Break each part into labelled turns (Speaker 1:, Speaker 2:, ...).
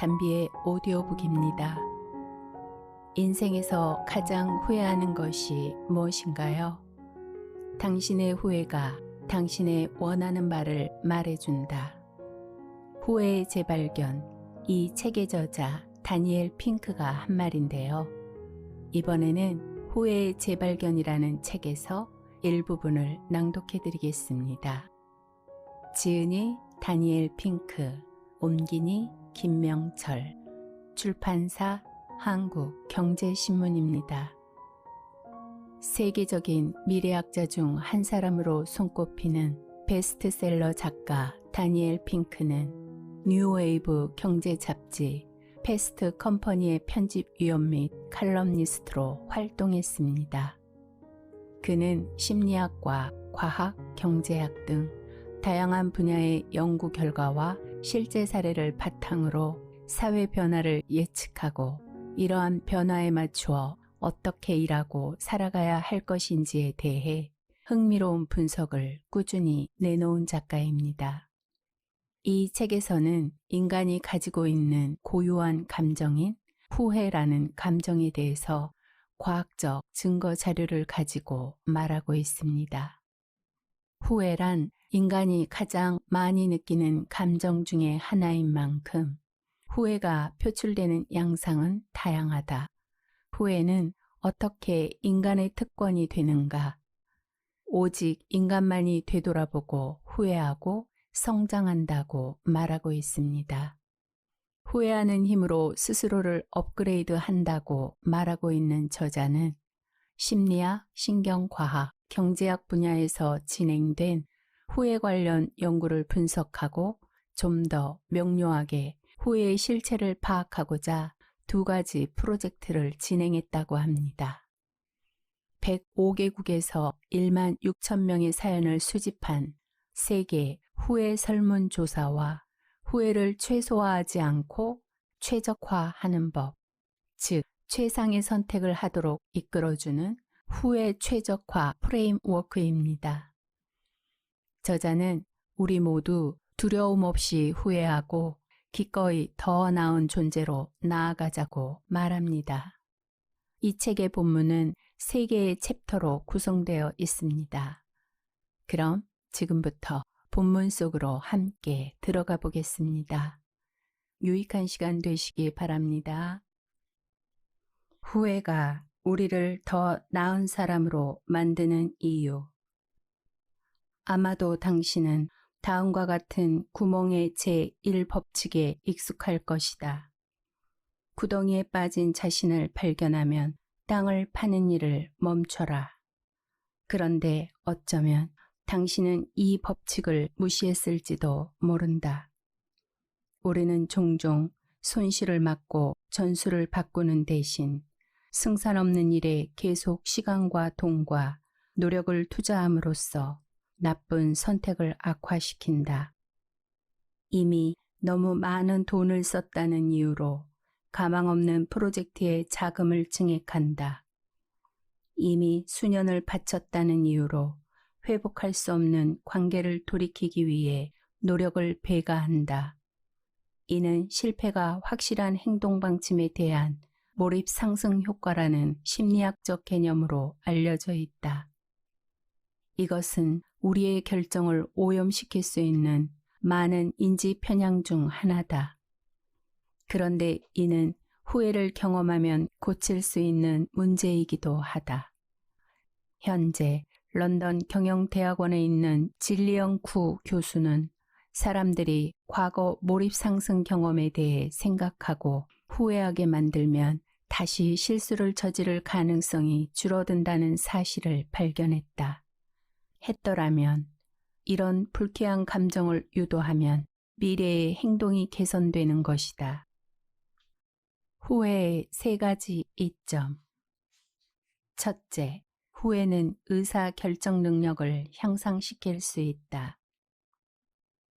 Speaker 1: 담비의 오디오북입니다. 인생에서 가장 후회하는 것이 무엇인가요? 당신의 후회가 당신의 원하는 바를 말해준다. 후회의 재발견, 이 책의 저자 다니엘 핑크가 한 말인데요. 이번에는 후회의 재발견이라는 책에서 일부분을 낭독해 드리겠습니다. 지은이 다니엘 핑크, 옮기니 김명철, 출판사 한국경제신문입니다. 세계적인 미래학자 중 한 사람으로 손꼽히는 베스트셀러 작가 다니엘 핑크는 뉴웨이브 경제 잡지 패스트 컴퍼니의 편집위원 및 칼럼니스트로 활동했습니다. 그는 심리학과, 과학, 경제학 등 다양한 분야의 연구 결과와 실제 사례를 바탕으로 사회 변화를 예측하고 이러한 변화에 맞추어 어떻게 일하고 살아가야 할 것인지에 대해 흥미로운 분석을 꾸준히 내놓은 작가입니다. 이 책에서는 인간이 가지고 있는 고유한 감정인 후회라는 감정에 대해서 과학적 증거 자료를 가지고 말하고 있습니다. 후회란 인간이 가장 많이 느끼는 감정 중에 하나인 만큼 후회가 표출되는 양상은 다양하다. 후회는 어떻게 인간의 특권이 되는가? 오직 인간만이 되돌아보고 후회하고 성장한다고 말하고 있습니다. 후회하는 힘으로 스스로를 업그레이드 한다고 말하고 있는 저자는 심리학, 신경과학, 경제학 분야에서 진행된 후회 관련 연구를 분석하고 좀 더 명료하게 후회의 실체를 파악하고자 두 가지 프로젝트를 진행했다고 합니다. 105개국에서 1만 6천 명의 사연을 수집한 세계 후회 설문조사와 후회를 최소화하지 않고 최적화하는 법, 즉 최상의 선택을 하도록 이끌어주는 후회 최적화 프레임워크입니다. 저자는 우리 모두 두려움 없이 후회하고 기꺼이 더 나은 존재로 나아가자고 말합니다. 이 책의 본문은 3개의 챕터로 구성되어 있습니다. 그럼 지금부터 본문 속으로 함께 들어가 보겠습니다. 유익한 시간 되시기 바랍니다. 후회가 우리를 더 나은 사람으로 만드는 이유. 아마도 당신은 다음과 같은 구멍의 제1법칙에 익숙할 것이다. 구덩이에 빠진 자신을 발견하면 땅을 파는 일을 멈춰라. 그런데 어쩌면 당신은 이 법칙을 무시했을지도 모른다. 우리는 종종 손실을 막고 전술을 바꾸는 대신 승산 없는 일에 계속 시간과 돈과 노력을 투자함으로써 나쁜 선택을 악화시킨다. 이미 너무 많은 돈을 썼다는 이유로 가망 없는 프로젝트에 자금을 증액한다. 이미 수년을 바쳤다는 이유로 회복할 수 없는 관계를 돌이키기 위해 노력을 배가한다. 이는 실패가 확실한 행동 방침에 대한 몰입 상승 효과라는 심리학적 개념으로 알려져 있다. 이것은 우리의 결정을 오염시킬 수 있는 많은 인지 편향 중 하나다. 그런데 이는 후회를 경험하면 고칠 수 있는 문제이기도 하다. 현재 런던 경영대학원에 있는 질리언 쿠 교수는 사람들이 과거 몰입 상승 경험에 대해 생각하고 후회하게 만들면 다시 실수를 저지를 가능성이 줄어든다는 사실을 발견했다. 했더라면 이런 불쾌한 감정을 유도하면 미래의 행동이 개선되는 것이다. 후회의 3가지 이점. 첫째, 후회는 의사 결정 능력을 향상시킬 수 있다.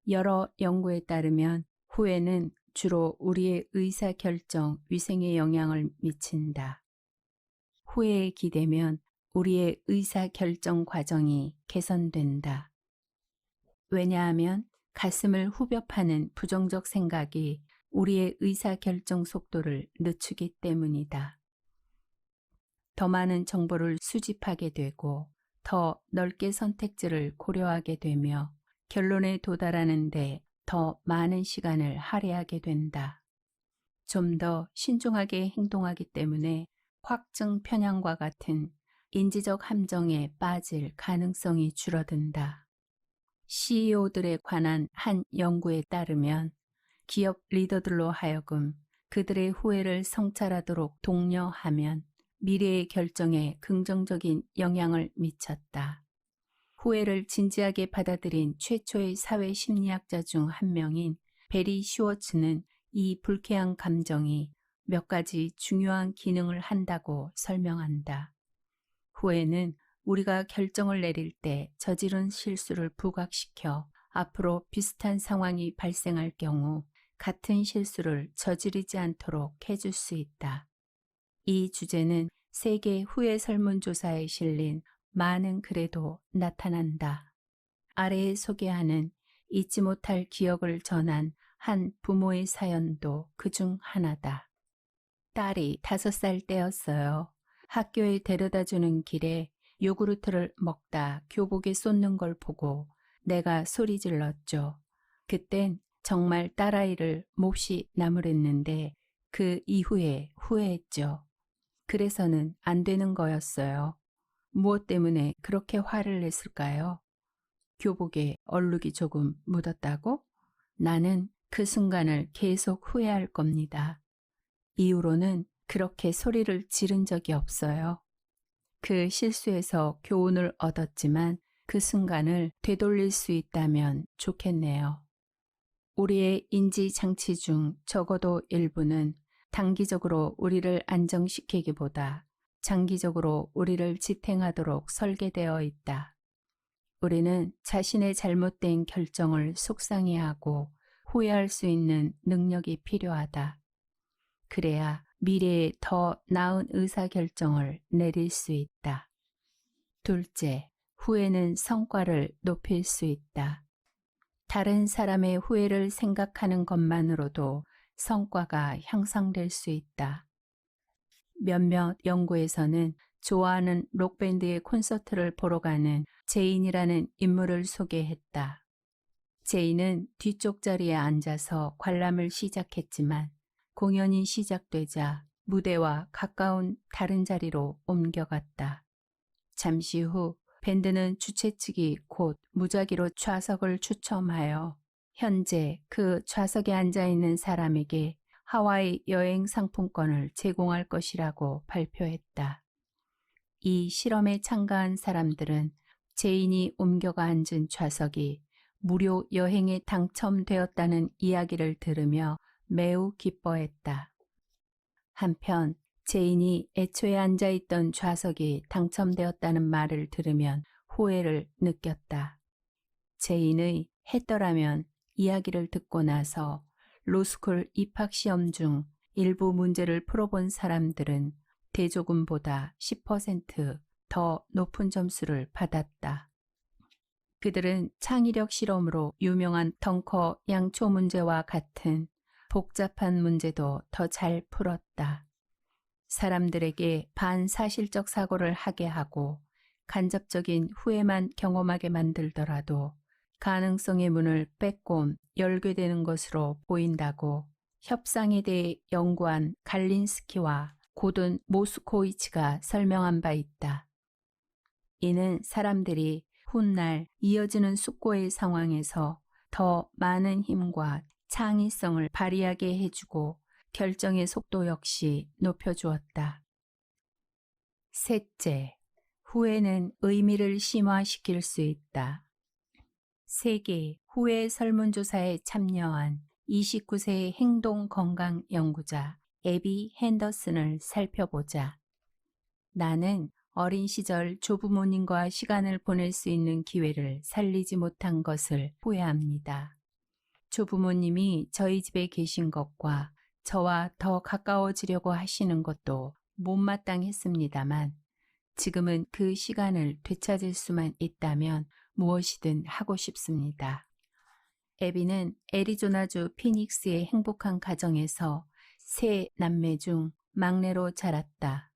Speaker 1: 여러 연구에 따르면 후회는 주로 우리의 의사 결정 위생에 영향을 미친다. 후회에 기대면 우리의 의사 결정 과정이 개선된다. 왜냐하면 가슴을 후벼 파는 부정적 생각이 우리의 의사결정 속도를 늦추기 때문이다. 더 많은 정보를 수집하게 되고 더 넓게 선택지를 고려하게 되며 결론에 도달하는 데 더 많은 시간을 할애하게 된다. 좀 더 신중하게 행동하기 때문에 확증 편향과 같은 인지적 함정에 빠질 가능성이 줄어든다. CEO들에 관한 한 연구에 따르면 기업 리더들로 하여금 그들의 후회를 성찰하도록 독려하면 미래의 결정에 긍정적인 영향을 미쳤다. 후회를 진지하게 받아들인 최초의 사회 심리학자 중 한 명인 베리 슈워츠는 이 불쾌한 감정이 몇 가지 중요한 기능을 한다고 설명한다. 후회는 우리가 결정을 내릴 때 저지른 실수를 부각시켜 앞으로 비슷한 상황이 발생할 경우 같은 실수를 저지르지 않도록 해줄 수 있다. 이 주제는 세계 후회 설문조사에 실린 많은 글에도 나타난다. 아래에 소개하는 잊지 못할 기억을 전한 한 부모의 사연도 그중 하나다. 딸이 5살 때였어요. 학교에 데려다주는 길에 요구르트를 먹다 교복에 쏟는 걸 보고 내가 소리 질렀죠. 그땐 정말 딸아이를 몹시 나무랬는데 그 이후에 후회했죠. 그래서는 안 되는 거였어요. 무엇 때문에 그렇게 화를 냈을까요? 교복에 얼룩이 조금 묻었다고? 나는 그 순간을 계속 후회할 겁니다. 이후로는 그렇게 소리를 지른 적이 없어요. 그 실수에서 교훈을 얻었지만 그 순간을 되돌릴 수 있다면 좋겠네요. 우리의 인지 장치 중 적어도 일부는 단기적으로 우리를 안정시키기보다 장기적으로 우리를 지탱하도록 설계되어 있다. 우리는 자신의 잘못된 결정을 속상해하고 후회할 수 있는 능력이 필요하다. 그래야 미래에 더 나은 의사결정을 내릴 수 있다. 둘째, 후회는 성과를 높일 수 있다. 다른 사람의 후회를 생각하는 것만으로도 성과가 향상될 수 있다. 몇몇 연구에서는 좋아하는 록밴드의 콘서트를 보러 가는 제인이라는 인물을 소개했다. 제인은 뒤쪽 자리에 앉아서 관람을 시작했지만 공연이 시작되자 무대와 가까운 다른 자리로 옮겨갔다. 잠시 후 밴드는 주최 측이 곧 무작위로 좌석을 추첨하여 현재 그 좌석에 앉아있는 사람에게 하와이 여행 상품권을 제공할 것이라고 발표했다. 이 실험에 참가한 사람들은 제인이 옮겨가 앉은 좌석이 무료 여행에 당첨되었다는 이야기를 들으며 매우 기뻐했다. 한편 제인이 애초에 앉아있던 좌석이 당첨되었다는 말을 들으면 후회를 느꼈다. 제인의 했더라면 이야기를 듣고 나서 로스쿨 입학시험 중 일부 문제를 풀어본 사람들은 대조군보다 10% 높은 점수를 받았다. 그들은 창의력 실험으로 유명한 덩커 양초 문제와 같은 복잡한 문제도 더 잘 풀었다. 사람들에게 반사실적 사고를 하게 하고 간접적인 후회만 경험하게 만들더라도 가능성의 문을 빼꼼 열게 되는 것으로 보인다고 협상에 대해 연구한 갈린스키와 고든 모스코이치가 설명한 바 있다. 이는 사람들이 훗날 이어지는 숙고의 상황에서 더 많은 힘과 창의성을 발휘하게 해주고 결정의 속도 역시 높여주었다. 셋째, 후회는 의미를 심화시킬 수 있다. 세계 후회 설문조사에 참여한 29세의 행동건강 연구자 애비 핸더슨을 살펴보자. 나는 어린 시절 조부모님과 시간을 보낼 수 있는 기회를 살리지 못한 것을 후회합니다. 조부모님이 저희 집에 계신 것과 저와 더 가까워지려고 하시는 것도 못마땅했습니다만 지금은 그 시간을 되찾을 수만 있다면 무엇이든 하고 싶습니다. 애비는 애리조나주 피닉스의 행복한 가정에서 세 남매 중 막내로 자랐다.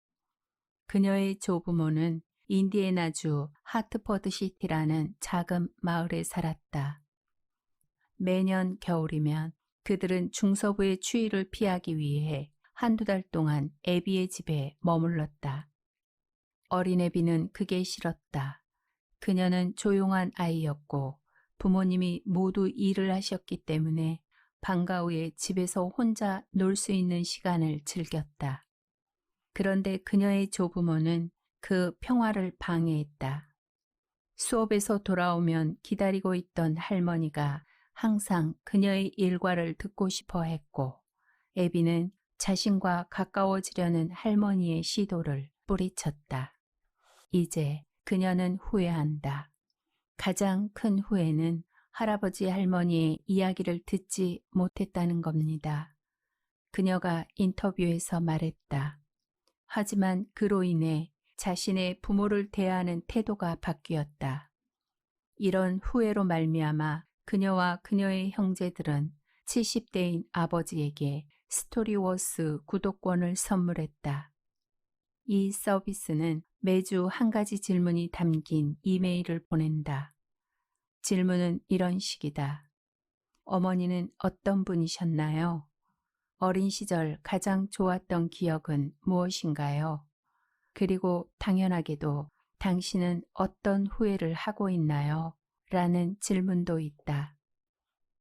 Speaker 1: 그녀의 조부모는 인디애나주 하트퍼드시티라는 작은 마을에 살았다. 매년 겨울이면 그들은 중서부의 추위를 피하기 위해 한두 달 동안 애비의 집에 머물렀다. 어린 애비는 그게 싫었다. 그녀는 조용한 아이였고 부모님이 모두 일을 하셨기 때문에 방과 후에 집에서 혼자 놀 수 있는 시간을 즐겼다. 그런데 그녀의 조부모는 그 평화를 방해했다. 수업에서 돌아오면 기다리고 있던 할머니가 항상 그녀의 일과를 듣고 싶어 했고, 애비는 자신과 가까워지려는 할머니의 시도를 뿌리쳤다. 이제 그녀는 후회한다. 가장 큰 후회는 할아버지 할머니의 이야기를 듣지 못했다는 겁니다. 그녀가 인터뷰에서 말했다. 하지만 그로 인해 자신의 부모를 대하는 태도가 바뀌었다. 이런 후회로 말미암아 그녀와 그녀의 형제들은 70대인 아버지에게 스토리워스 구독권을 선물했다. 이 서비스는 매주 한 가지 질문이 담긴 이메일을 보낸다. 질문은 이런 식이다. 어머니는 어떤 분이셨나요? 어린 시절 가장 좋았던 기억은 무엇인가요? 그리고 당연하게도 당신은 어떤 후회를 하고 있나요? 라는 질문도 있다.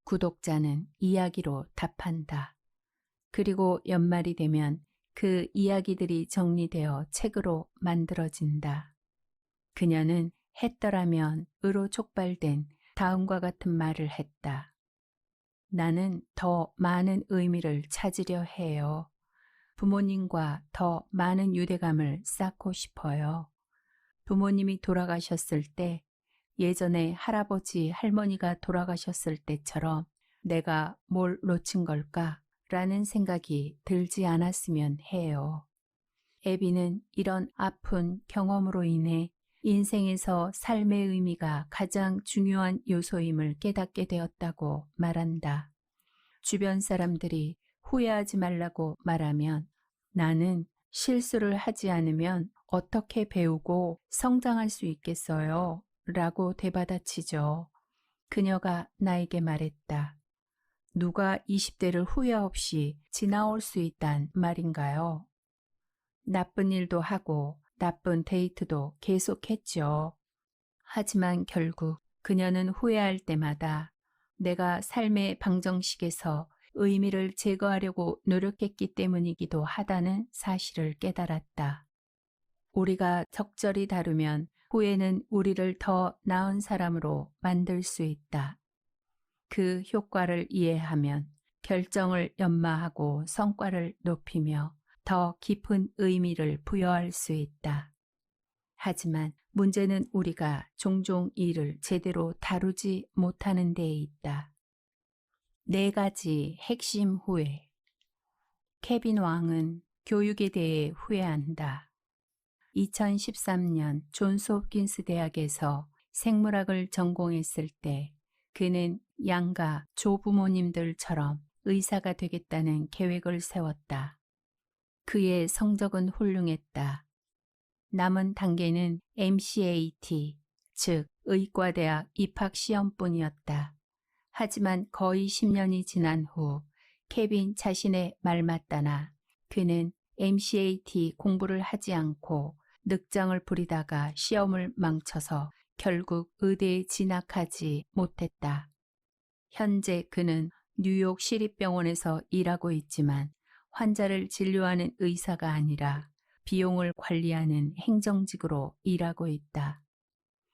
Speaker 1: 구독자는 이야기로 답한다. 그리고 연말이 되면 그 이야기들이 정리되어 책으로 만들어진다. 그녀는 했더라면 으로 촉발된 다음과 같은 말을 했다. 나는 더 많은 의미를 찾으려 해요. 부모님과 더 많은 유대감을 쌓고 싶어요. 부모님이 돌아가셨을 때, 예전에 할아버지, 할머니가 돌아가셨을 때처럼 내가 뭘 놓친 걸까? 라는 생각이 들지 않았으면 해요. 애비는 이런 아픈 경험으로 인해 인생에서 삶의 의미가 가장 중요한 요소임을 깨닫게 되었다고 말한다. 주변 사람들이 후회하지 말라고 말하면 나는 실수를 하지 않으면 어떻게 배우고 성장할 수 있겠어요? 라고 되받아치죠. 그녀가 나에게 말했다. 누가 20대를 후회 없이 지나올 수 있단 말인가요? 나쁜 일도 하고 나쁜 데이트도 계속했죠. 하지만 결국 그녀는 후회할 때마다 내가 삶의 방정식에서 의미를 제거하려고 노력했기 때문이기도 하다는 사실을 깨달았다. 우리가 적절히 다루면 후회는 우리를 더 나은 사람으로 만들 수 있다. 그 효과를 이해하면 결정을 연마하고 성과를 높이며 더 깊은 의미를 부여할 수 있다. 하지만 문제는 우리가 종종 이를 제대로 다루지 못하는 데에 있다. 4가지 핵심 후회. 케빈 왕은 교육에 대해 후회한다. 2013년 존스 홉킨스 대학에서 생물학을 전공했을 때 그는 양가 조부모님들처럼 의사가 되겠다는 계획을 세웠다. 그의 성적은 훌륭했다. 남은 단계는 MCAT, 즉 의과대학 입학시험뿐이었다. 하지만 거의 10년이 지난 후 케빈 자신의 말 맞다나 그는 MCAT 공부를 하지 않고 늑장을 부리다가 시험을 망쳐서 결국 의대에 진학하지 못했다. 현재 그는 뉴욕 시립병원에서 일하고 있지만 환자를 진료하는 의사가 아니라 비용을 관리하는 행정직으로 일하고 있다.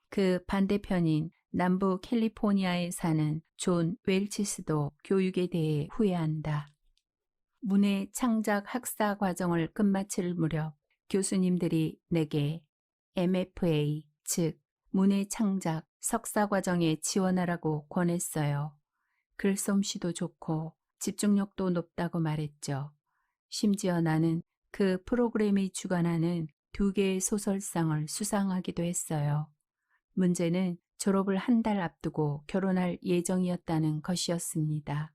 Speaker 1: 그 반대편인 남부 캘리포니아에 사는 존 웰치스도 교육에 대해 후회한다. 문해 창작 학사 과정을 끝마칠 무렵 교수님들이 내게 MFA, 즉 문해 창작 석사 과정에 지원하라고 권했어요. 글솜씨도 좋고 집중력도 높다고 말했죠. 심지어 나는 그 프로그램이 주관하는 2개의 소설상을 수상하기도 했어요. 문제는 졸업을 한 달 앞두고 결혼할 예정이었다는 것이었습니다.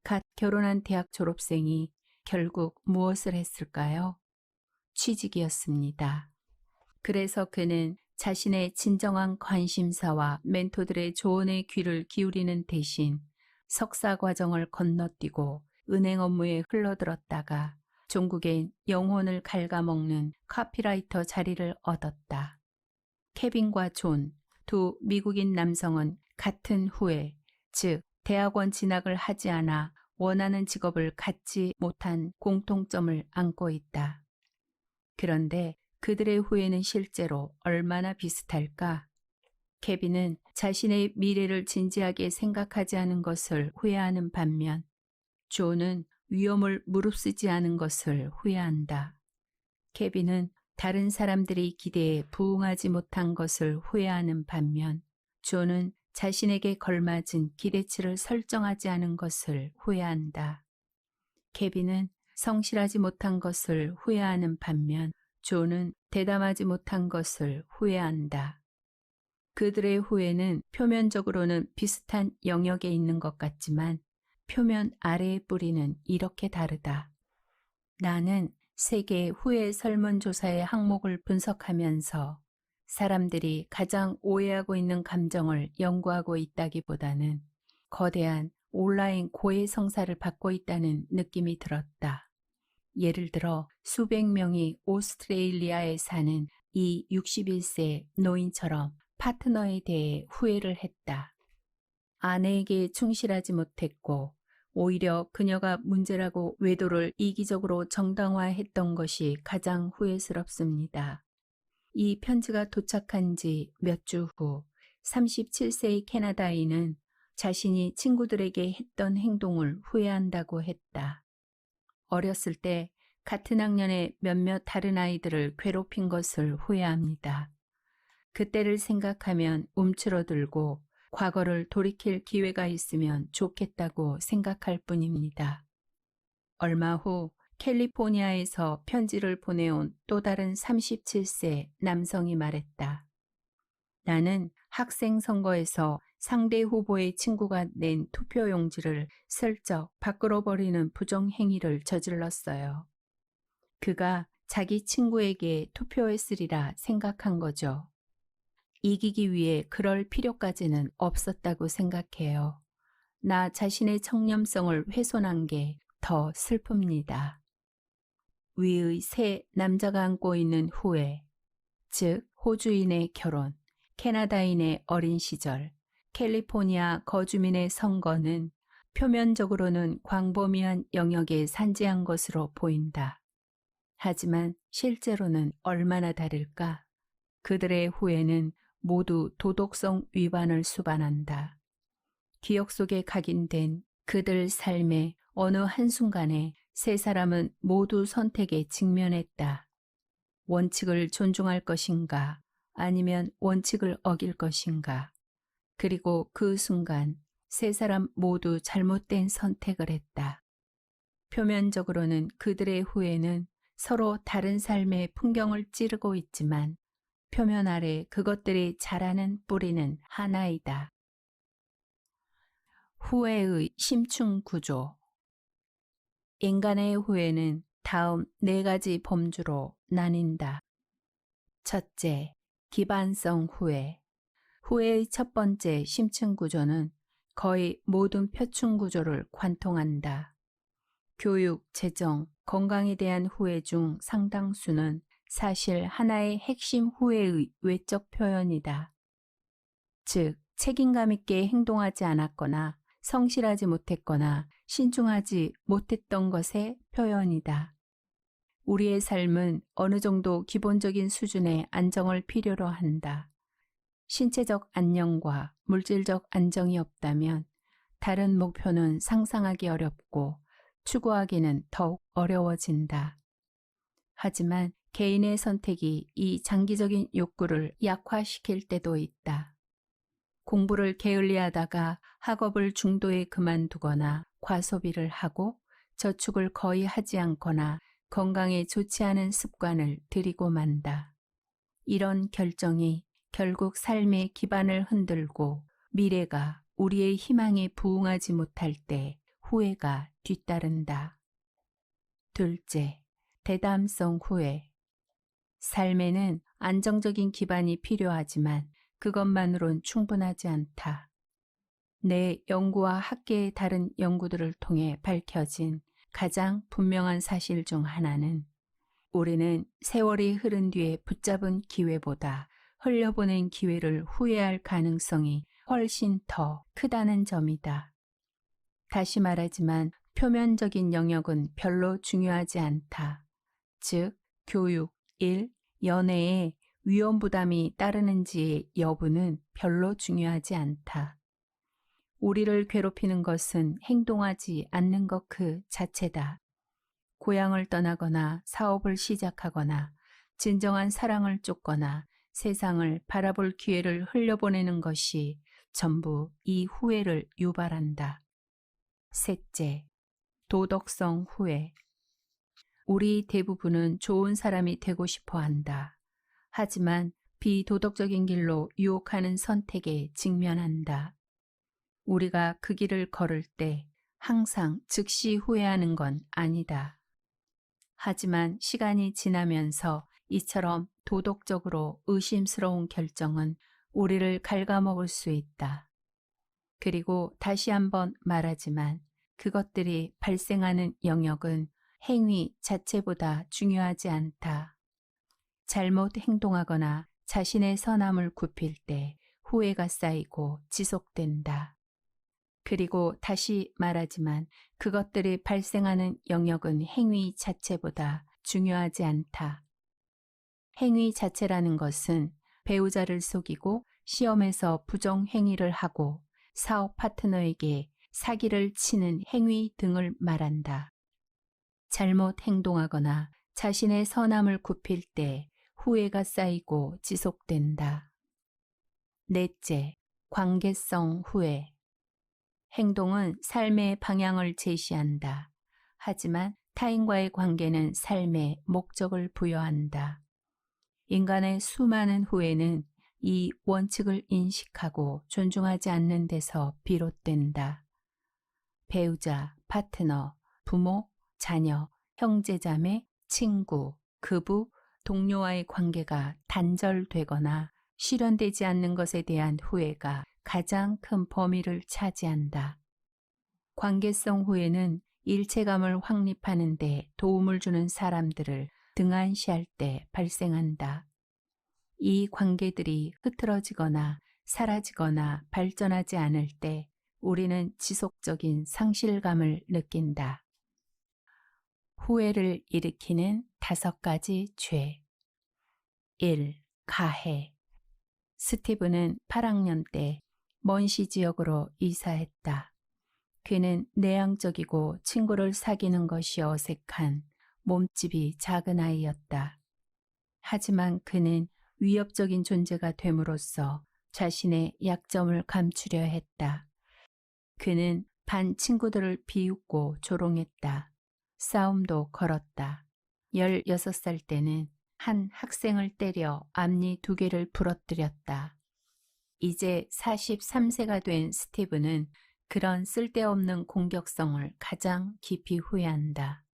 Speaker 1: 갓 결혼한 대학 졸업생이 결국 무엇을 했을까요? 취직이었습니다. 그래서 그는 자신의 진정한 관심사와 멘토들의 조언에 귀를 기울이는 대신 석사 과정을 건너뛰고 은행 업무에 흘러들었다가 종국엔 영혼을 갉아먹는 카피라이터 자리를 얻었다. 케빈과 존, 두 미국인 남성은 같은 후에, 즉 대학원 진학을 하지 않아 원하는 직업을 갖지 못한 공통점을 안고 있다. 그런데 그들의 후회는 실제로 얼마나 비슷할까? 케빈은 자신의 미래를 진지하게 생각하지 않은 것을 후회하는 반면 존은 위험을 무릅쓰지 않은 것을 후회한다. 케빈은 다른 사람들의 기대에 부응하지 못한 것을 후회하는 반면 존은 자신에게 걸맞은 기대치를 설정하지 않은 것을 후회한다. 케빈은 성실하지 못한 것을 후회하는 반면 존은 대담하지 못한 것을 후회한다. 그들의 후회는 표면적으로는 비슷한 영역에 있는 것 같지만 표면 아래의 뿌리는 이렇게 다르다. 나는 세계 후회 설문조사의 항목을 분석하면서 사람들이 가장 오해하고 있는 감정을 연구하고 있다기보다는 거대한 온라인 고해성사를 받고 있다는 느낌이 들었다. 예를 들어 수백 명이 오스트레일리아에 사는 이 61세 노인처럼 파트너에 대해 후회를 했다. 아내에게 충실하지 못했고 오히려 그녀가 문제라고 외도를 이기적으로 정당화했던 것이 가장 후회스럽습니다. 이 편지가 도착한 지 몇 주 후 37세의 캐나다인은 자신이 친구들에게 했던 행동을 후회한다고 했다. 어렸을 때 같은 학년의 몇몇 다른 아이들을 괴롭힌 것을 후회합니다. 그때를 생각하면 움츠러들고 과거를 돌이킬 기회가 있으면 좋겠다고 생각할 뿐입니다. 얼마 후 캘리포니아에서 편지를 보내온 또 다른 37세 남성이 말했다. 나는 학생 선거에서 상대 후보의 친구가 낸 투표용지를 슬쩍 밖으로 버리는 부정행위를 저질렀어요. 그가 자기 친구에게 투표했으리라 생각한 거죠. 이기기 위해 그럴 필요까지는 없었다고 생각해요. 나 자신의 청렴성을 훼손한 게 더 슬픕니다. 위의 세 남자가 안고 있는 후회, 즉 호주인의 결혼, 캐나다인의 어린 시절, 캘리포니아 거주민의 선거는 표면적으로는 광범위한 영역에 산재한 것으로 보인다. 하지만 실제로는 얼마나 다를까? 그들의 후회는 모두 도덕성 위반을 수반한다. 기억 속에 각인된 그들 삶의 어느 한순간에 세 사람은 모두 선택에 직면했다. 원칙을 존중할 것인가 아니면 원칙을 어길 것인가. 그리고 그 순간 세 사람 모두 잘못된 선택을 했다. 표면적으로는 그들의 후회는 서로 다른 삶의 풍경을 찌르고 있지만 표면 아래 그것들이 자라는 뿌리는 하나이다. 후회의 심층 구조. 인간의 후회는 다음 4가지 범주로 나뉜다. 첫째, 기반성 후회. 후회의 첫 번째 심층 구조는 거의 모든 표층 구조를 관통한다. 교육, 재정, 건강에 대한 후회 중 상당수는 사실 하나의 핵심 후회의 외적 표현이다. 즉, 책임감 있게 행동하지 않았거나 성실하지 못했거나 신중하지 못했던 것의 표현이다. 우리의 삶은 어느 정도 기본적인 수준의 안정을 필요로 한다. 신체적 안녕과 물질적 안정이 없다면 다른 목표는 상상하기 어렵고 추구하기는 더욱 어려워진다. 하지만 개인의 선택이 이 장기적인 욕구를 약화시킬 때도 있다. 공부를 게을리하다가 학업을 중도에 그만두거나 과소비를 하고 저축을 거의 하지 않거나 건강에 좋지 않은 습관을 들이고 만다. 이런 결정이 결국 삶의 기반을 흔들고 미래가 우리의 희망에 부응하지 못할 때 후회가 뒤따른다. 둘째, 대담성 후회. 삶에는 안정적인 기반이 필요하지만 그것만으론 충분하지 않다. 내 연구와 학계의 다른 연구들을 통해 밝혀진 가장 분명한 사실 중 하나는 우리는 세월이 흐른 뒤에 붙잡은 기회보다 흘려보낸 기회를 후회할 가능성이 훨씬 더 크다는 점이다. 다시 말하지만 표면적인 영역은 별로 중요하지 않다. 즉, 교육, 일, 연애에 위험 부담이 따르는지의 여부는 별로 중요하지 않다. 우리를 괴롭히는 것은 행동하지 않는 것 그 자체다. 고향을 떠나거나 사업을 시작하거나 진정한 사랑을 쫓거나 세상을 바라볼 기회를 흘려보내는 것이 전부 이 후회를 유발한다. 셋째, 도덕성 후회. 우리 대부분은 좋은 사람이 되고 싶어 한다. 하지만 비도덕적인 길로 유혹하는 선택에 직면한다. 우리가 그 길을 걸을 때 항상 즉시 후회하는 건 아니다. 하지만 시간이 지나면서 이처럼 도덕적으로 의심스러운 결정은 우리를 갉아먹을 수 있다. 그리고 다시 한번 말하지만 그것들이 발생하는 영역은 행위 자체보다 중요하지 않다. 잘못 행동하거나 자신의 선함을 굽힐 때 후회가 쌓이고 지속된다. 그리고 다시 말하지만 그것들이 발생하는 영역은 행위 자체보다 중요하지 않다. 행위 자체라는 것은 배우자를 속이고 시험에서 부정행위를 하고 사업 파트너에게 사기를 치는 행위 등을 말한다. 잘못 행동하거나 자신의 선함을 굽힐 때 후회가 쌓이고 지속된다. 넷째, 관계성 후회. 행동은 삶의 방향을 제시한다. 하지만 타인과의 관계는 삶의 목적을 부여한다. 인간의 수많은 후회는 이 원칙을 인식하고 존중하지 않는 데서 비롯된다. 배우자, 파트너, 부모, 자녀, 형제자매, 친구, 급부, 동료와의 관계가 단절되거나 실현되지 않는 것에 대한 후회가 가장 큰 범위를 차지한다. 관계성 후회는 일체감을 확립하는 데 도움을 주는 사람들을 등한시할 때 발생한다. 이 관계들이 흐트러지거나 사라지거나 발전하지 않을 때 우리는 지속적인 상실감을 느낀다. 후회를 일으키는 5가지 죄. 1. 가해. 스티브는 8학년 때 먼시 지역으로 이사했다. 그는 내향적이고 친구를 사귀는 것이 어색한 몸집이 작은 아이였다. 하지만 그는 위협적인 존재가 됨으로써 자신의 약점을 감추려 했다. 그는 반 친구들을 비웃고 조롱했다. 싸움도 걸었다. 16살 때는 한 학생을 때려 앞니 2개를 부러뜨렸다. 이제 43세가 된 스티브는 그런 쓸데없는 공격성을 가장 깊이 후회한다.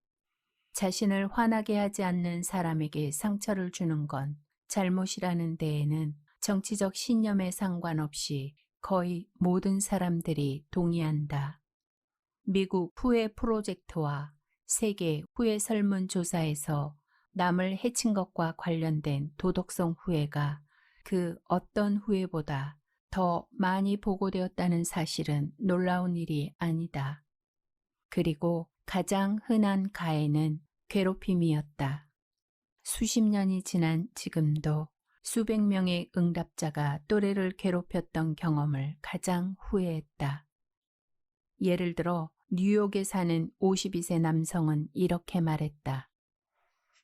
Speaker 1: 자신을 화나게 하지 않는 사람에게 상처를 주는 건 잘못이라는 데에는 정치적 신념에 상관없이 거의 모든 사람들이 동의한다. 미국 후회 프로젝트와 세계 후회 설문조사에서 남을 해친 것과 관련된 도덕성 후회가 그 어떤 후회보다 더 많이 보고되었다는 사실은 놀라운 일이 아니다. 그리고 가장 흔한 가해는 괴롭힘이었다. 수십 년이 지난 지금도 수백 명의 응답자가 또래를 괴롭혔던 경험을 가장 후회했다. 예를 들어 뉴욕에 사는 52세 남성은 이렇게 말했다.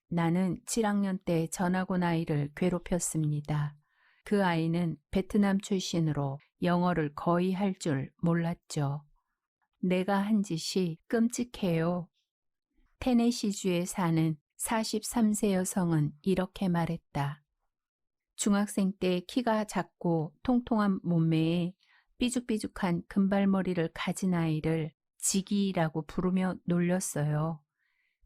Speaker 1: 나는 7학년 때 전학 온 아이를 괴롭혔습니다. 그 아이는 베트남 출신으로 영어를 거의 할 줄 몰랐죠. 내가 한 짓이 끔찍해요. 테네시주에 사는 43세 여성은 이렇게 말했다. 중학생 때 키가 작고 통통한 몸매에 삐죽삐죽한 금발머리를 가진 아이를 지기라고 부르며 놀렸어요.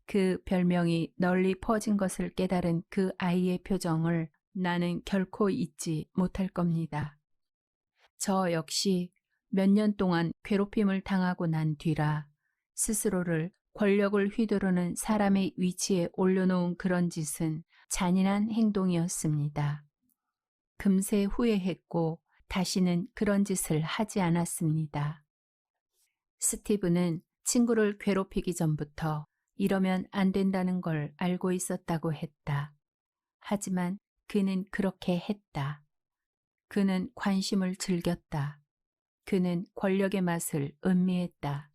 Speaker 1: 그 별명이 널리 퍼진 것을 깨달은 그 아이의 표정을 나는 결코 잊지 못할 겁니다. 저 역시 몇 년 동안 괴롭힘을 당하고 난 뒤라 스스로를 권력을 휘두르는 사람의 위치에 올려놓은 그런 짓은 잔인한 행동이었습니다. 금세 후회했고 다시는 그런 짓을 하지 않았습니다. 스티브는 친구를 괴롭히기 전부터 이러면 안 된다는 걸 알고 있었다고 했다. 하지만 그는 그렇게 했다. 그는 관심을 즐겼다. 그는 권력의 맛을 음미했다.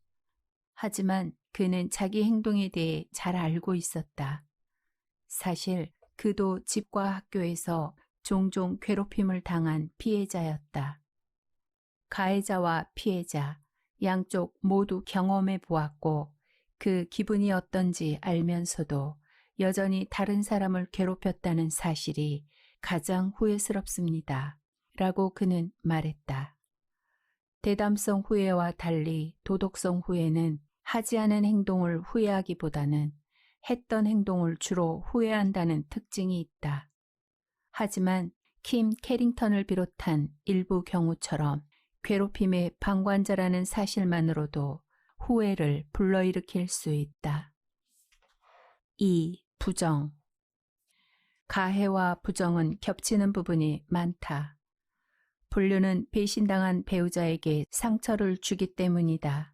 Speaker 1: 하지만 그는 자기 행동에 대해 잘 알고 있었다. 사실 그도 집과 학교에서 종종 괴롭힘을 당한 피해자였다. 가해자와 피해자 양쪽 모두 경험해 보았고 그 기분이 어떤지 알면서도 여전히 다른 사람을 괴롭혔다는 사실이 가장 후회스럽습니다. 라고 그는 말했다. 대담성 후회와 달리 도덕성 후회는 하지 않은 행동을 후회하기보다는 했던 행동을 주로 후회한다는 특징이 있다. 하지만 킴 캐링턴을 비롯한 일부 경우처럼 괴롭힘의 방관자라는 사실만으로도 후회를 불러일으킬 수 있다. 2. 부정. 가해와 부정은 겹치는 부분이 많다. 불륜은 배신당한 배우자에게 상처를 주기 때문이다.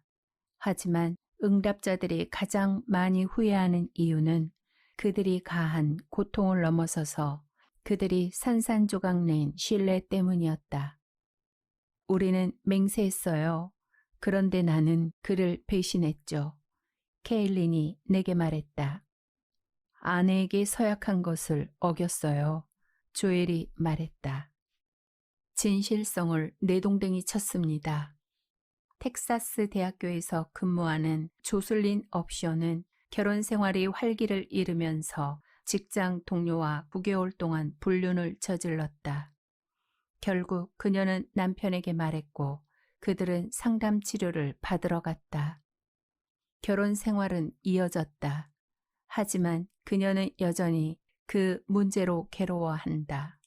Speaker 1: 하지만 응답자들이 가장 많이 후회하는 이유는 그들이 가한 고통을 넘어서서 그들이 산산조각 낸 신뢰 때문이었다. 우리는 맹세했어요. 그런데 나는 그를 배신했죠. 케일린이 내게 말했다. 아내에게 서약한 것을 어겼어요. 조엘이 말했다. 진실성을 내동댕이 쳤습니다. 텍사스 대학교에서 근무하는 조슬린 업쇼는 결혼 생활이 활기를 잃으면서 직장 동료와 9개월 동안 불륜을 저질렀다. 결국 그녀는 남편에게 말했고 그들은 상담 치료를 받으러 갔다. 결혼 생활은 이어졌다. 하지만 그녀는 여전히 그 문제로 괴로워한다.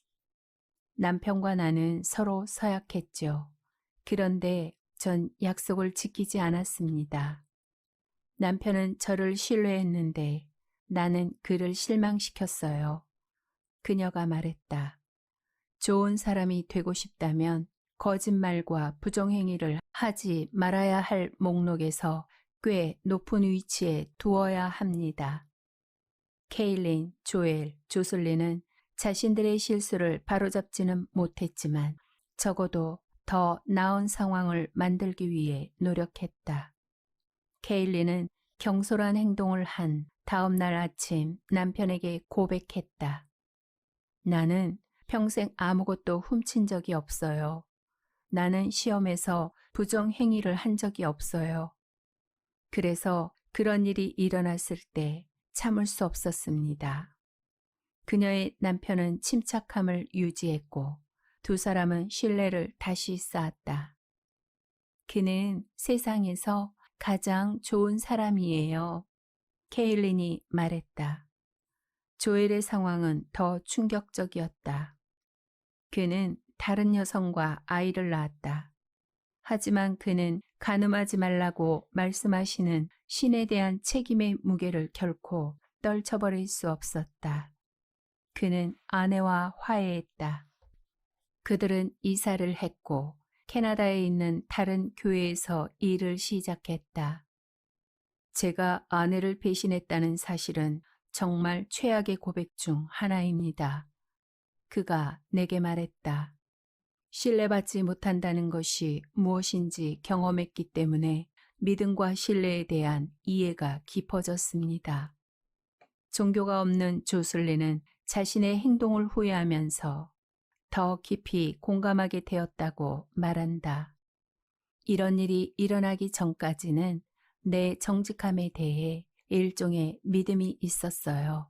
Speaker 1: 남편과 나는 서로 서약했죠. 그런데 전 약속을 지키지 않았습니다. 남편은 저를 신뢰했는데 나는 그를 실망시켰어요. 그녀가 말했다. 좋은 사람이 되고 싶다면 거짓말과 부정행위를 하지 말아야 할 목록에서 꽤 높은 위치에 두어야 합니다. 케일린, 조엘, 조슬리는 자신들의 실수를 바로잡지는 못했지만 적어도 더 나은 상황을 만들기 위해 노력했다. 케일린은 경솔한 행동을 한 다음 날 아침 남편에게 고백했다. 나는 평생 아무것도 훔친 적이 없어요. 나는 시험에서 부정행위를 한 적이 없어요. 그래서 그런 일이 일어났을 때 참을 수 없었습니다. 그녀의 남편은 침착함을 유지했고 두 사람은 신뢰를 다시 쌓았다. 그는 세상에서 가장 좋은 사람이에요. 케일린이 말했다. 조엘의 상황은 더 충격적이었다. 그는 다른 여성과 아이를 낳았다. 하지만 그는 간음하지 말라고 말씀하시는 신에 대한 책임의 무게를 결코 떨쳐버릴 수 없었다. 그는 아내와 화해했다. 그들은 이사를 했고 캐나다에 있는 다른 교회에서 일을 시작했다. 제가 아내를 배신했다는 사실은 정말 최악의 고백 중 하나입니다. 그가 내게 말했다. 신뢰받지 못한다는 것이 무엇인지 경험했기 때문에 믿음과 신뢰에 대한 이해가 깊어졌습니다. 종교가 없는 조슬리는 자신의 행동을 후회하면서 더 깊이 공감하게 되었다고 말한다. 이런 일이 일어나기 전까지는 내 정직함에 대해 일종의 믿음이 있었어요.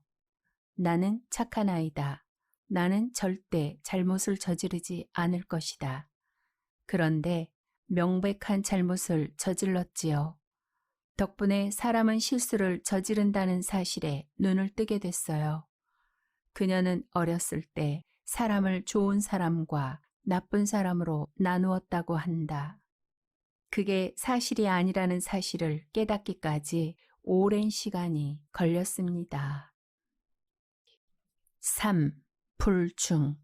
Speaker 1: 나는 착한 아이다. 나는 절대 잘못을 저지르지 않을 것이다. 그런데 명백한 잘못을 저질렀지요. 덕분에 사람은 실수를 저지른다는 사실에 눈을 뜨게 됐어요. 그녀는 어렸을 때 사람을 좋은 사람과 나쁜 사람으로 나누었다고 한다. 그게 사실이 아니라는 사실을 깨닫기까지 오랜 시간이 걸렸습니다. 3. 불충.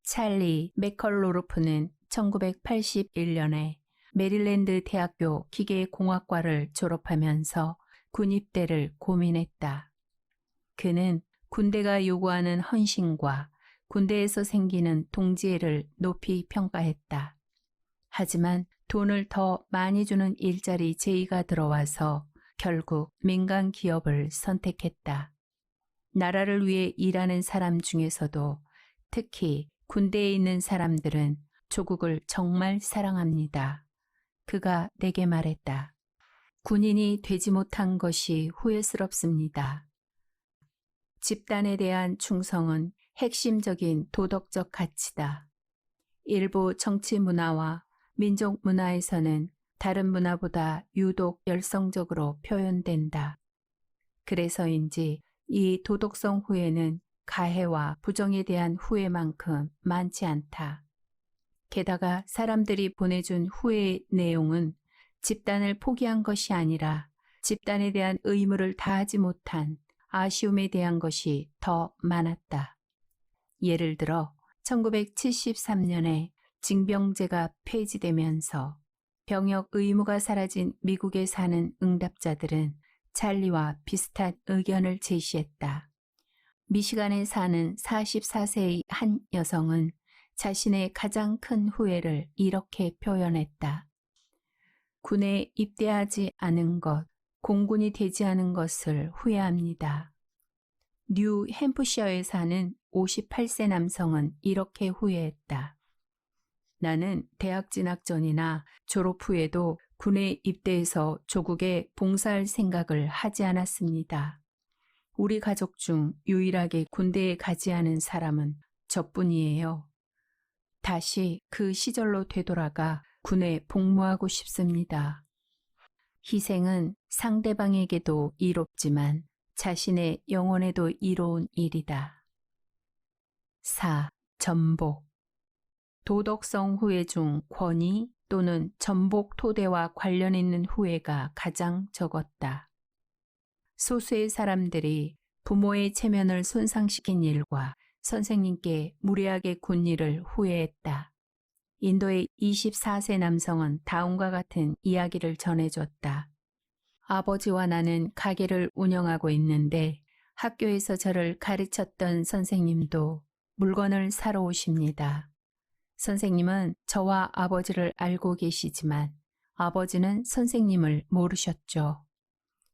Speaker 1: 찰리 맥컬로르프는 1981년에 메릴랜드 대학교 기계공학과를 졸업하면서 군입대를 고민했다. 그는 군대가 요구하는 헌신과 군대에서 생기는 동지애를 높이 평가했다. 하지만 돈을 더 많이 주는 일자리 제의가 들어와서 결국 민간 기업을 선택했다. 나라를 위해 일하는 사람 중에서도 특히 군대에 있는 사람들은 조국을 정말 사랑합니다. 그가 내게 말했다. 군인이 되지 못한 것이 후회스럽습니다. 집단에 대한 충성은 핵심적인 도덕적 가치다. 일부 정치 문화와 민족 문화에서는 다른 문화보다 유독 열성적으로 표현된다. 그래서인지 이 도덕성 후회는 가해와 부정에 대한 후회만큼 많지 않다. 게다가 사람들이 보내준 후회의 내용은 집단을 포기한 것이 아니라 집단에 대한 의무를 다하지 못한 아쉬움에 대한 것이 더 많았다. 예를 들어 1973년에 징병제가 폐지되면서 병역 의무가 사라진 미국에 사는 응답자들은 찰리와 비슷한 의견을 제시했다. 미시간에 사는 44세의 한 여성은 자신의 가장 큰 후회를 이렇게 표현했다. 군에 입대하지 않은 것, 공군이 되지 않은 것을 후회합니다. 뉴 햄프셔에 사는 58세 남성은 이렇게 후회했다. 나는 대학 진학 전이나 졸업 후에도 군에 입대해서 조국에 봉사할 생각을 하지 않았습니다. 우리 가족 중 유일하게 군대에 가지 않은 사람은 저뿐이에요. 다시 그 시절로 되돌아가 군에 복무하고 싶습니다. 희생은 상대방에게도 이롭지만 자신의 영혼에도 이로운 일이다. 4. 전복. 도덕성 후회 중 권위 또는 전복 토대와 관련 있는 후회가 가장 적었다. 소수의 사람들이 부모의 체면을 손상시킨 일과 선생님께 무례하게 군 일을 후회했다. 인도의 24세 남성은 다음과 같은 이야기를 전해줬다. 아버지와 나는 가게를 운영하고 있는데 학교에서 저를 가르쳤던 선생님도 물건을 사러 오십니다. 선생님은 저와 아버지를 알고 계시지만 아버지는 선생님을 모르셨죠.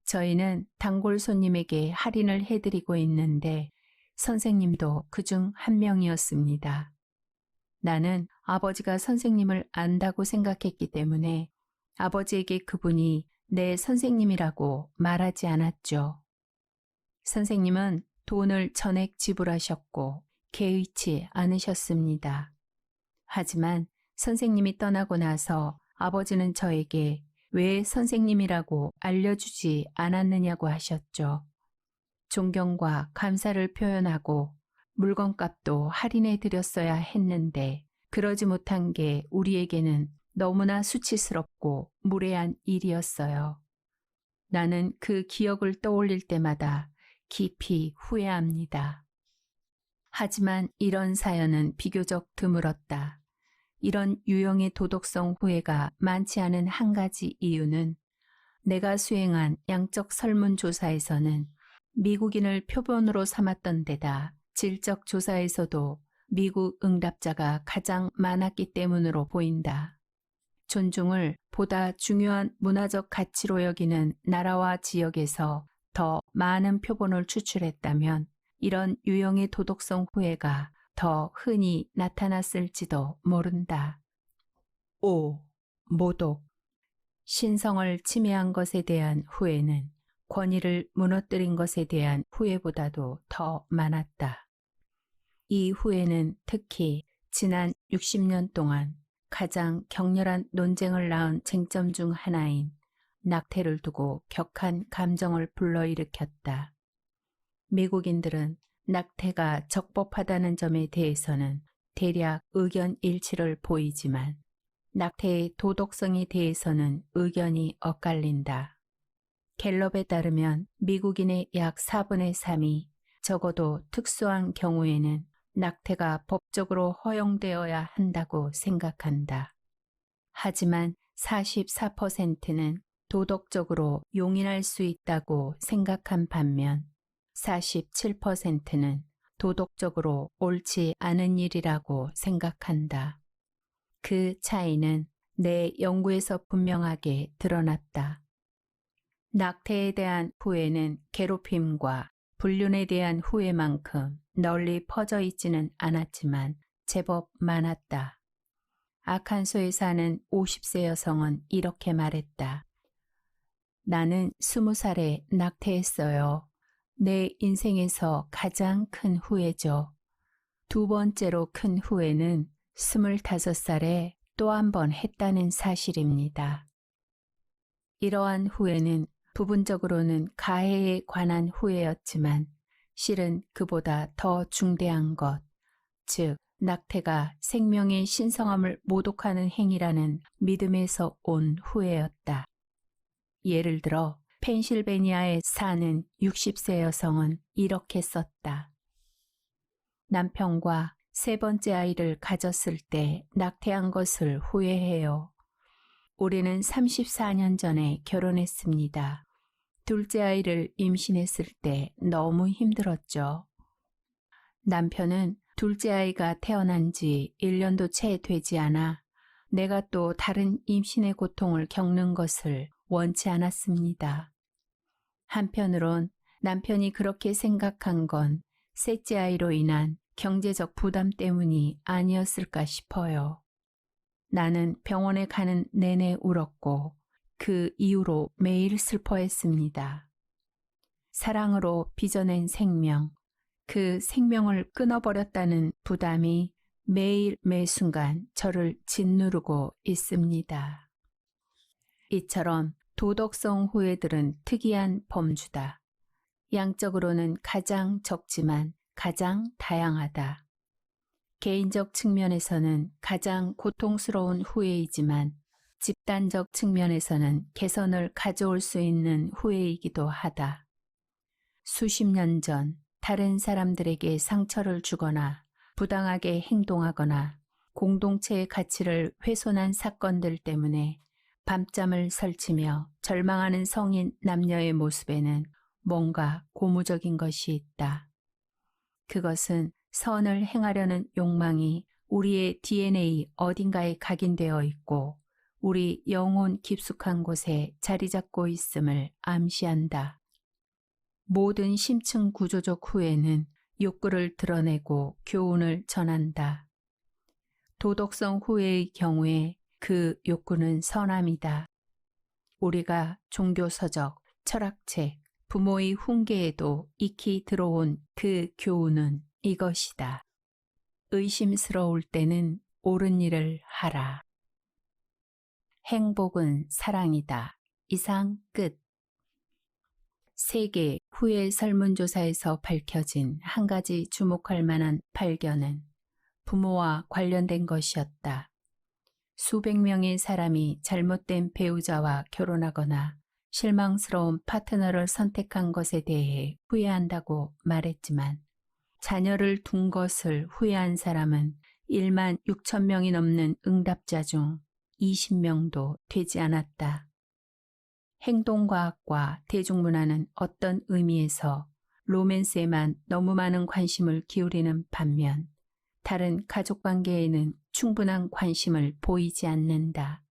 Speaker 1: 저희는 단골 손님에게 할인을 해드리고 있는데 선생님도 그중 한 명이었습니다. 나는 아버지가 선생님을 안다고 생각했기 때문에 아버지에게 그분이 내 선생님이라고 말하지 않았죠. 선생님은 돈을 전액 지불하셨고 개의치 않으셨습니다. 하지만 선생님이 떠나고 나서 아버지는 저에게 왜 선생님이라고 알려주지 않았느냐고 하셨죠. 존경과 감사를 표현하고 물건값도 할인해 드렸어야 했는데 그러지 못한 게 우리에게는 너무나 수치스럽고 무례한 일이었어요. 나는 그 기억을 떠올릴 때마다 깊이 후회합니다. 하지만 이런 사연은 비교적 드물었다. 이런 유형의 도덕성 후회가 많지 않은 한 가지 이유는 내가 수행한 양적 설문조사에서는 미국인을 표본으로 삼았던 데다 질적 조사에서도 미국 응답자가 가장 많았기 때문으로 보인다. 존중을 보다 중요한 문화적 가치로 여기는 나라와 지역에서 더 많은 표본을 추출했다면 이런 유형의 도덕성 후회가 더 흔히 나타났을지도 모른다. 5. 모독. 신성을 침해한 것에 대한 후회는 권위를 무너뜨린 것에 대한 후회보다도 더 많았다. 이후에는 특히 지난 60년 동안 가장 격렬한 논쟁을 낳은 쟁점 중 하나인 낙태를 두고 격한 감정을 불러일으켰다. 미국인들은 낙태가 적법하다는 점에 대해서는 대략 의견 일치를 보이지만 낙태의 도덕성에 대해서는 의견이 엇갈린다. 갤럽에 따르면 미국인의 약 4분의 3이 적어도 특수한 경우에는 낙태가 법적으로 허용되어야 한다고 생각한다. 하지만 44%는 도덕적으로 용인할 수 있다고 생각한 반면 47%는 도덕적으로 옳지 않은 일이라고 생각한다. 그 차이는 내 연구에서 분명하게 드러났다. 낙태에 대한 후회는 괴롭힘과 불륜에 대한 후회만큼 널리 퍼져 있지는 않았지만 제법 많았다. 아칸소에 사는 50세 여성은 이렇게 말했다. 나는 20살에 낙태했어요. 내 인생에서 가장 큰 후회죠. 두 번째로 큰 후회는 25살에 또 한 번 했다는 사실입니다. 이러한 후회는 부분적으로는 가해에 관한 후회였지만 실은 그보다 더 중대한 것, 즉 낙태가 생명의 신성함을 모독하는 행위라는 믿음에서 온 후회였다. 예를 들어 펜실베니아에 사는 60세 여성은 이렇게 썼다. 남편과 세 번째 아이를 가졌을 때 낙태한 것을 후회해요. 우리는 34년 전에 결혼했습니다. 둘째 아이를 임신했을 때 너무 힘들었죠. 남편은 둘째 아이가 태어난 지 1년도 채 되지 않아 내가 또 다른 임신의 고통을 겪는 것을 원치 않았습니다. 한편으론 남편이 그렇게 생각한 건 셋째 아이로 인한 경제적 부담 때문이 아니었을까 싶어요. 나는 병원에 가는 내내 울었고 그 이후로 매일 슬퍼했습니다. 사랑으로 빚어낸 생명, 그 생명을 끊어버렸다는 부담이 매일 매순간 저를 짓누르고 있습니다. 이처럼 도덕성 후회들은 특이한 범주다. 양적으로는 가장 적지만 가장 다양하다. 개인적 측면에서는 가장 고통스러운 후회이지만 집단적 측면에서는 개선을 가져올 수 있는 후회이기도 하다. 수십 년 전 다른 사람들에게 상처를 주거나 부당하게 행동하거나 공동체의 가치를 훼손한 사건들 때문에 밤잠을 설치며 절망하는 성인 남녀의 모습에는 뭔가 고무적인 것이 있다. 그것은 선을 행하려는 욕망이 우리의 DNA 어딘가에 각인되어 있고 우리 영혼 깊숙한 곳에 자리 잡고 있음을 암시한다. 모든 심층 구조적 후회는 욕구를 드러내고 교훈을 전한다. 도덕성 후회의 경우에 그 욕구는 선함이다. 우리가 종교서적, 철학책, 부모의 훈계에도 익히 들어온 그 교훈은 이것이다. 의심스러울 때는 옳은 일을 하라. 행복은 사랑이다. 이상 끝. 세계 후회 설문조사에서 밝혀진 한 가지 주목할 만한 발견은 부모와 관련된 것이었다. 수백 명의 사람이 잘못된 배우자와 결혼하거나 실망스러운 파트너를 선택한 것에 대해 후회한다고 말했지만 자녀를 둔 것을 후회한 사람은 1만 6천 명이 넘는 응답자 중 20명도 되지 않았다. 행동과학과 대중문화는 어떤 의미에서 로맨스에만 너무 많은 관심을 기울이는 반면 다른 가족관계에는 충분한 관심을 보이지 않는다.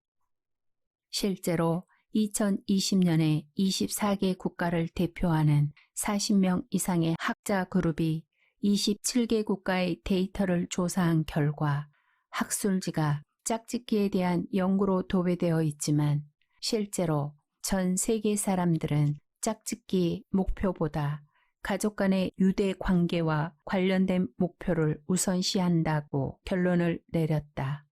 Speaker 1: 실제로 2020년에 24개 국가를 대표하는 40명 이상의 학자 그룹이 27개 국가의 데이터를 조사한 결과 학술지가 짝짓기에 대한 연구로 도배되어 있지만 실제로 전 세계 사람들은 짝짓기 목표보다 가족 간의 유대 관계와 관련된 목표를 우선시한다고 결론을 내렸다.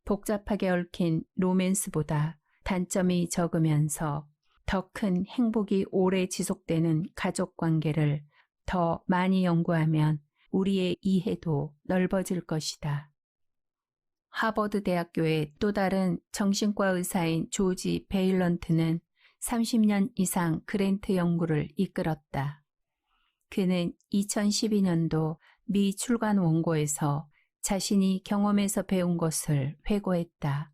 Speaker 1: 복잡하게 얽힌 로맨스보다 단점이 적으면서 더 큰 행복이 오래 지속되는 가족 관계를 더 많이 연구하면 우리의 이해도 넓어질 것이다. 하버드 대학교의 또 다른 정신과 의사인 조지 베일런트는 30년 이상 그랜트 연구를 이끌었다. 그는 2012년도 미 출간 원고에서 자신이 경험에서 배운 것을 회고했다.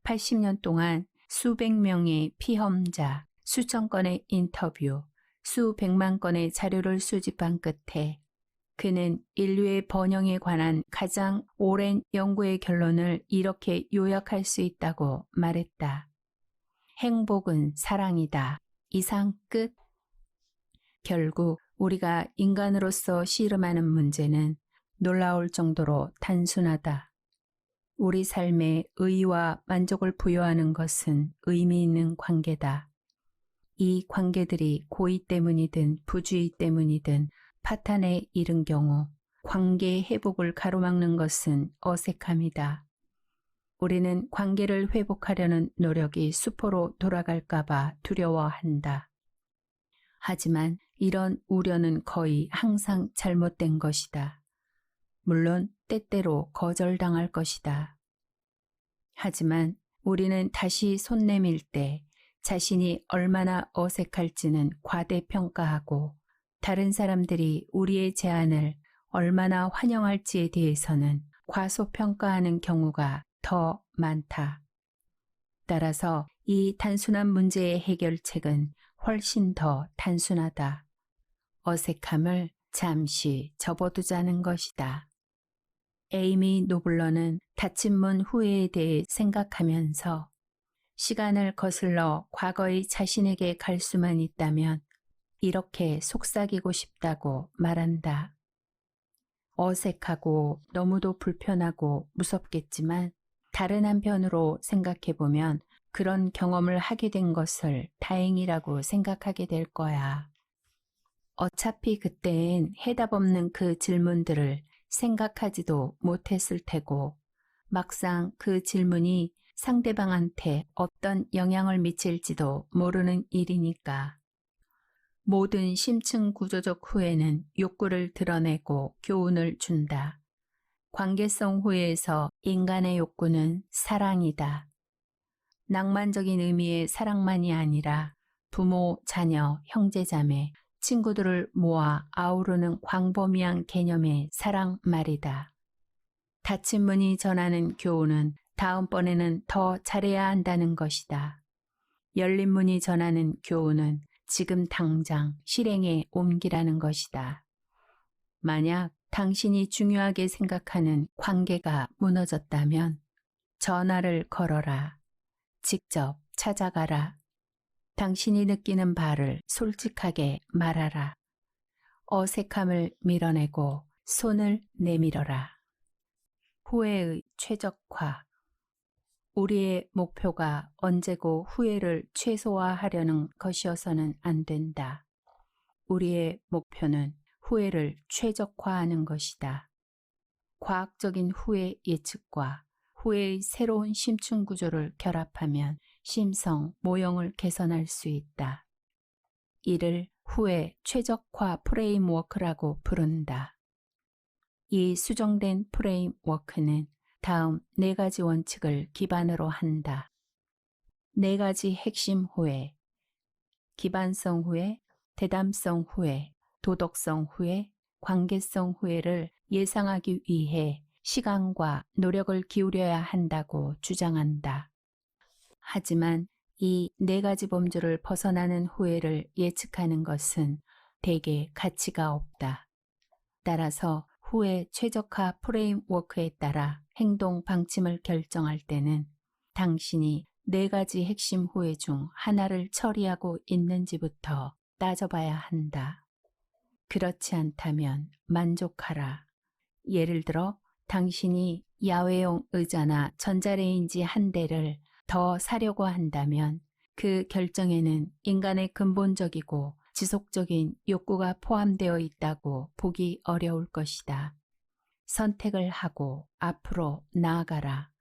Speaker 1: 80년 동안 수백 명의 피험자, 수천 건의 인터뷰, 수백만 건의 자료를 수집한 끝에 그는 인류의 번영에 관한 가장 오랜 연구의 결론을 이렇게 요약할 수 있다고 말했다. 행복은 사랑이다. 이상 끝. 결국 우리가 인간으로서 씨름하는 문제는 놀라울 정도로 단순하다. 우리 삶에 의의와 만족을 부여하는 것은 의미 있는 관계다. 이 관계들이 고의 때문이든 부주의 때문이든 파탄에 이른 경우 관계의 회복을 가로막는 것은 어색함이다. 우리는 관계를 회복하려는 노력이 수포로 돌아갈까봐 두려워한다. 하지만 이런 우려는 거의 항상 잘못된 것이다. 물론 때때로 거절당할 것이다. 하지만 우리는 다시 손 내밀 때 자신이 얼마나 어색할지는 과대평가하고 다른 사람들이 우리의 제안을 얼마나 환영할지에 대해서는 과소평가하는 경우가 더 많다. 따라서 이 단순한 문제의 해결책은 훨씬 더 단순하다. 어색함을 잠시 접어두자는 것이다. 에이미 노블러는 닫힌 문 후회에 대해 생각하면서 시간을 거슬러 과거의 자신에게 갈 수만 있다면 이렇게 속삭이고 싶다고 말한다. 어색하고 너무도 불편하고 무섭겠지만 다른 한편으로 생각해보면 그런 경험을 하게 된 것을 다행이라고 생각하게 될 거야. 어차피 그때엔 해답 없는 그 질문들을 생각하지도 못했을 테고 막상 그 질문이 상대방한테 어떤 영향을 미칠지도 모르는 일이니까. 모든 심층 구조적 후회는 욕구를 드러내고 교훈을 준다. 관계성 후회에서 인간의 욕구는 사랑이다. 낭만적인 의미의 사랑만이 아니라 부모, 자녀, 형제자매, 친구들을 모아 아우르는 광범위한 개념의 사랑 말이다. 닫힌 문이 전하는 교훈은 다음번에는 더 잘해야 한다는 것이다. 열린 문이 전하는 교훈은 지금 당장 실행에 옮기라는 것이다. 만약 당신이 중요하게 생각하는 관계가 무너졌다면 전화를 걸어라. 직접 찾아가라. 당신이 느끼는 바를 솔직하게 말하라. 어색함을 밀어내고 손을 내밀어라. 후회의 최적화. 우리의 목표가 언제고 후회를 최소화하려는 것이어서는 안 된다. 우리의 목표는 후회를 최적화하는 것이다. 과학적인 후회 예측과 후회의 새로운 심층 구조를 결합하면 심성, 모형을 개선할 수 있다. 이를 후회 최적화 프레임워크라고 부른다. 이 수정된 프레임워크는 다음 4가지 원칙을 기반으로 한다. 4가지 핵심 후회, 기반성 후회, 대담성 후회, 도덕성 후회, 관계성 후회를 예상하기 위해 시간과 노력을 기울여야 한다고 주장한다. 하지만 이 4가지 범주를 벗어나는 후회를 예측하는 것은 대개 가치가 없다. 따라서 후회 최적화 프레임워크에 따라 행동 방침을 결정할 때는 당신이 4가지 핵심 후회 중 하나를 처리하고 있는지부터 따져봐야 한다. 그렇지 않다면 만족하라. 예를 들어 당신이 야외용 의자나 전자레인지 한 대를 더 사려고 한다면 그 결정에는 인간의 근본적이고 지속적인 욕구가 포함되어 있다고 보기 어려울 것이다. 선택을 하고 앞으로 나아가라.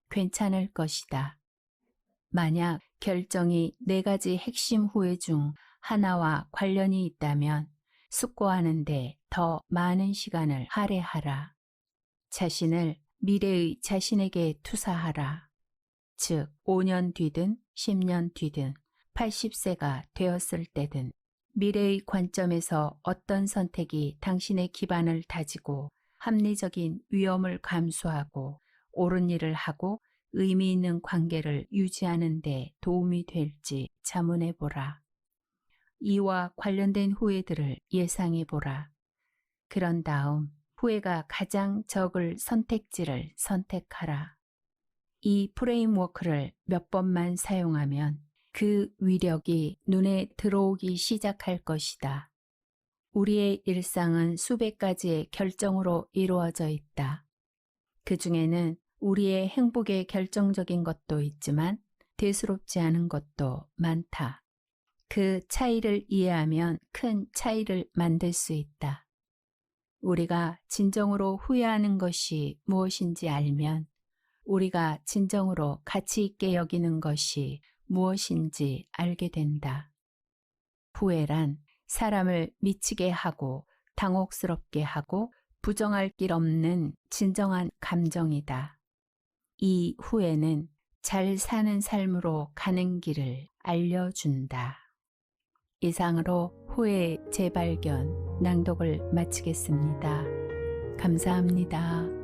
Speaker 1: 괜찮을 것이다. 만약 결정이 4가지 핵심 후회 중 하나와 관련이 있다면 숙고하는데 더 많은 시간을 할애하라. 자신을 미래의 자신에게 투사하라. 즉 5년 뒤든 10년 뒤든 80세가 되었을 때든 미래의 관점에서 어떤 선택이 당신의 기반을 다지고 합리적인 위험을 감수하고 옳은 일을 하고 의미 있는 관계를 유지하는 데 도움이 될지 자문해 보라. 이와 관련된 후회들을 예상해 보라. 그런 다음 후회가 가장 적을 선택지를 선택하라. 이 프레임워크를 몇 번만 사용하면 그 위력이 눈에 들어오기 시작할 것이다. 우리의 일상은 수백 가지의 결정으로 이루어져 있다. 그 중에는 우리의 행복에 결정적인 것도 있지만 대수롭지 않은 것도 많다. 그 차이를 이해하면 큰 차이를 만들 수 있다. 우리가 진정으로 후회하는 것이 무엇인지 알면 우리가 진정으로 가치 있게 여기는 것이 무엇인지 알게 된다. 후회란 사람을 미치게 하고 당혹스럽게 하고 부정할 길 없는 진정한 감정이다. 이 후회는 잘 사는 삶으로 가는 길을 알려준다. 이상으로 후회의 재발견 낭독을 마치겠습니다. 감사합니다.